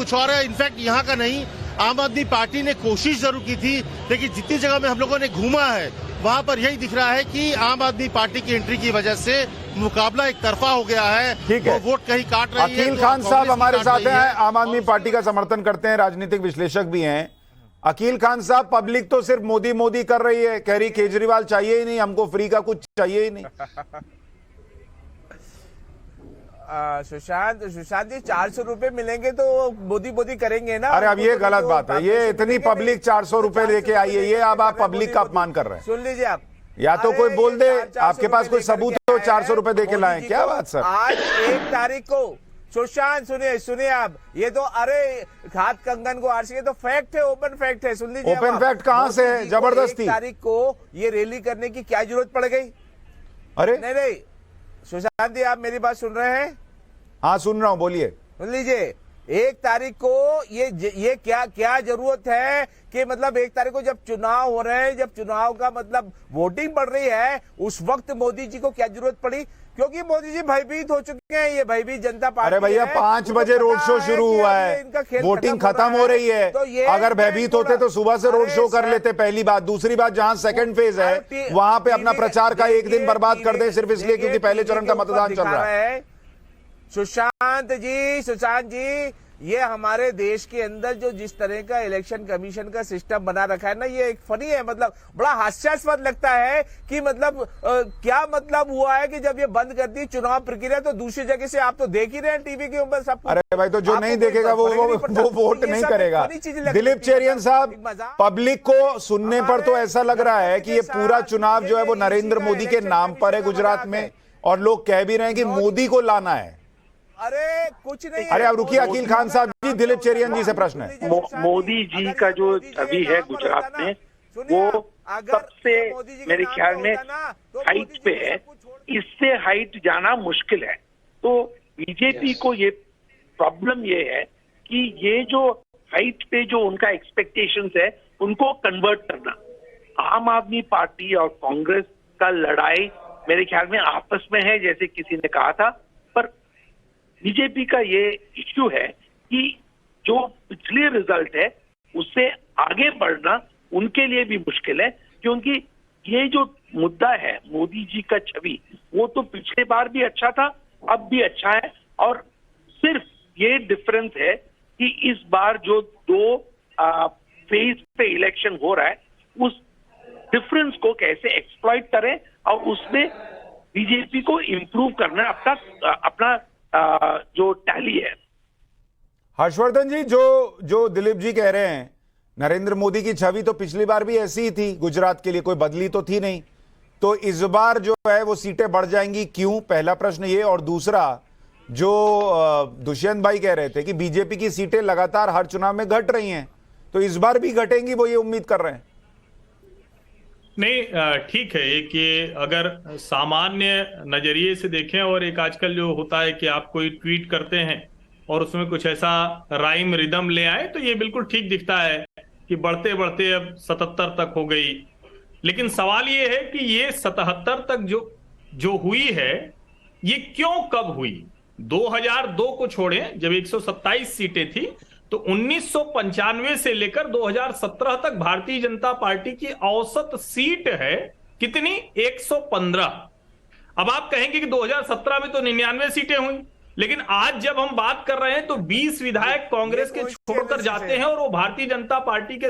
कुछ और है। इनफैक्ट यहाँ का नहीं, आम आदमी पार्टी ने कोशिश जरूर की थी, लेकिन जितनी जगह में हम लोगों ने घूमा है वहां पर यही दिख रहा है कि आम आदमी पार्टी की एंट्री की वजह से मुकाबला एक तरफा हो गया है। ठीक है, वो वोट कहीं काट रही है। अकील खान साहब हमारे साथ हैं, आम आदमी पार्टी का समर्थन करते हैं, राजनीतिक विश्लेषक भी हैं। अकील खान साहब, पब्लिक तो सिर्फ मोदी मोदी कर रही है, कह रही केजरीवाल चाहिए ही नहीं, हमको फ्री का कुछ चाहिए ही नहीं। सुशांत जी 400 रुपए मिलेंगे तो मोदी मोदी करेंगे ना। अरे अब ये गलत बात है, ये इतनी पब्लिक 400 रुपए लेके आई है, ये अब आप पब्लिक का अपमान कर रहे हैं। सुन लीजिए आप, या तो कोई बोल दे, आपके पास कोई सबूत हो 400 रुपए देके लाएं, क्या बात सर। आज 1 तारीख को सुशांत सुनिए आप, ये तो अरे हाथ कंगन को आरसी, ये तो फैक्ट है, ओपन फैक्ट है। सुन लीजिए, ओपन फैक्ट कहां से है, जबरदस्ती। 1 तारीख को ये रैली करने की क्या जरूरत पड़ गई? अरे नहीं, सुशांत जी आप मेरी बात सुन रहे हैं? हाँ सुन रहा हूं, बोलिए। सुन लीजिए, 1 तारीख को ये क्या जरूरत है कि मतलब 1 तारीख को जब चुनाव हो रहे हैं, जब चुनाव का मतलब वोटिंग बढ़ रही है, उस वक्त मोदी जी को क्या जरूरत पड़ी? क्योंकि मोदी जी भयभीत हो चुके हैं, ये भयभीत जनता पार्टी। अरे भैया 5 बजे रोड शो शुरू हुआ है, वोटिंग खत्म हो रही है, तो अगर भयभीत होते तो सुबह से रोड शो कर लेते। पहली बात, दूसरी बात, जहां सेकंड फेज है वहां पे अपना प्रचार का एक दिन बर्बाद कर दे, सिर्फ इसलिए क्योंकि पहले चरण का मतदान चल रहा है। सुशांत जी, ये हमारे देश के अंदर जो जिस तरह का इलेक्शन कमीशन का सिस्टम बना रखा है ना, ये एक फनी है, मतलब बड़ा हास्यास्पद लगता है कि मतलब क्या मतलब हुआ है कि जब ये बंद कर दी चुनाव प्रक्रिया, तो दूसरी जगह से आप तो देख ही रहे हैं टीवी के ऊपर सब। अरे भाई, तो जो नहीं देखेगा वो वोट नहीं करेगा। दिलीप चेरियन साहब, पब्लिक को सुनने पर तो ऐसा लग रहा है कि ये पूरा चुनाव जो है वो नरेंद्र मोदी के नाम पर है गुजरात में, और लोग कह भी रहे हैं कि मोदी को लाना है। अरे कुछ नहीं। अरे अब रुकिए अकील खान साहब जी, दिलीप चेरियन जी से प्रश्न है। मोदी जी का जो छवि है गुजरात में, वो सबसे मेरे ख्याल में हाइट पे है, इससे हाइट जाना मुश्किल है। तो बीजेपी को ये प्रॉब्लम ये है कि ये जो हाइट पे जो उनका एक्सपेक्टेशंस है उनको कन्वर्ट करना। आम आदमी पार्टी और कांग्रेस का लड़ाई मेरे ख्याल में आपस में है, जैसे किसी ने कहा था, पर बीजेपी का ये इश्यू है कि जो पिछले रिजल्ट है उससे आगे बढ़ना उनके लिए भी मुश्किल है, क्योंकि ये जो मुद्दा है मोदी जी का छवि, वो तो पिछले बार भी अच्छा था, अब भी अच्छा है, और सिर्फ ये डिफरेंस है कि इस बार जो 2 फेज पे इलेक्शन हो रहा है, उस डिफरेंस को कैसे एक्सप्लॉइट करें और उसमें बीजेपी को इंप्रूव करना अपना जो टैली है। हर्षवर्धन जी, जो दिलीप जी कह रहे हैं, नरेंद्र मोदी की छवि तो पिछली बार भी ऐसी ही थी गुजरात के लिए, कोई बदली तो थी नहीं, तो इस बार जो है वो सीटें बढ़ जाएंगी, क्यों? पहला प्रश्न ये। और दूसरा, जो दुष्यंत भाई कह रहे थे कि बीजेपी की सीटें लगातार हर चुनाव में घट रही हैं, तो इस बार भी घटेंगी, वो ये उम्मीद कर रहे हैं। नहीं, ठीक है, एक ये अगर सामान्य नजरिए से देखें, और एक आजकल जो होता है कि आप कोई ट्वीट करते हैं और उसमें कुछ ऐसा राइम रिदम ले आए, तो ये बिल्कुल ठीक दिखता है कि बढ़ते बढ़ते अब 77 तक हो गई। लेकिन सवाल ये है कि ये 77 तक जो हुई है, ये क्यों कब हुई? 2002 को छोड़ें, जब 127 सीटें थी, तो 1995 से लेकर 2017 तक भारतीय जनता पार्टी की औसत सीट है कितनी? 115। अब आप कहेंगे कि 2017 में तो 99 सीटें हुई, लेकिन आज जब हम बात कर रहे हैं तो 20 विधायक कांग्रेस के छोड़कर जाते हैं और वो भारतीय जनता पार्टी के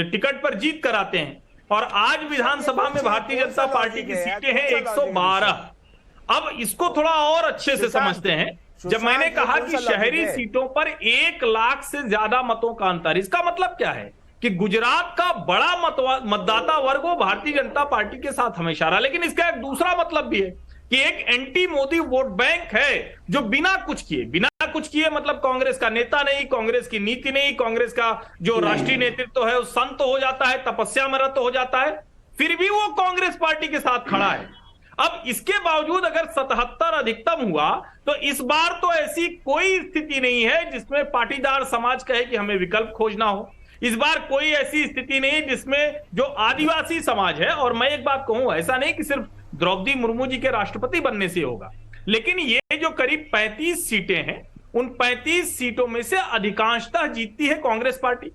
टिकट पर जीत कर आते हैं, और आज विधानसभा में भारतीय जनता पार्टी की सीटें हैं 112। अब इसको थोड़ा और अच्छे से समझते हैं। जब मैंने कहा कि शहरी सीटों पर 1 लाख से ज्यादा मतों का अंतर, इसका मतलब क्या है कि गुजरात का बड़ा मतदाता वर्ग वो भारतीय जनता पार्टी के साथ हमेशा रहा। लेकिन इसका एक दूसरा मतलब भी है कि एक एंटी मोदी वोट बैंक है जो बिना कुछ किए मतलब कांग्रेस का नेता नहीं, कांग्रेस की नीति नहीं, कांग्रेस का जो राष्ट्रीय नेतृत्व है वो संत हो जाता है, तपस्या में रत हो जाता है, फिर भी वो कांग्रेस पार्टी के साथ खड़ा है। अब इसके बावजूद अगर 77 अधिकतम हुआ, तो इस बार तो ऐसी कोई स्थिति नहीं है जिसमें पाटीदार समाज कहे कि हमें विकल्प खोजना हो। इस बार कोई ऐसी स्थिति नहीं जिसमें जो आदिवासी समाज है, और मैं एक बात कहूं, ऐसा नहीं कि सिर्फ द्रौपदी मुर्मू जी के राष्ट्रपति बनने से होगा, लेकिन ये जो करीब 35 सीटें हैं उन 35 सीटों में से अधिकांशतः जीतती है कांग्रेस पार्टी।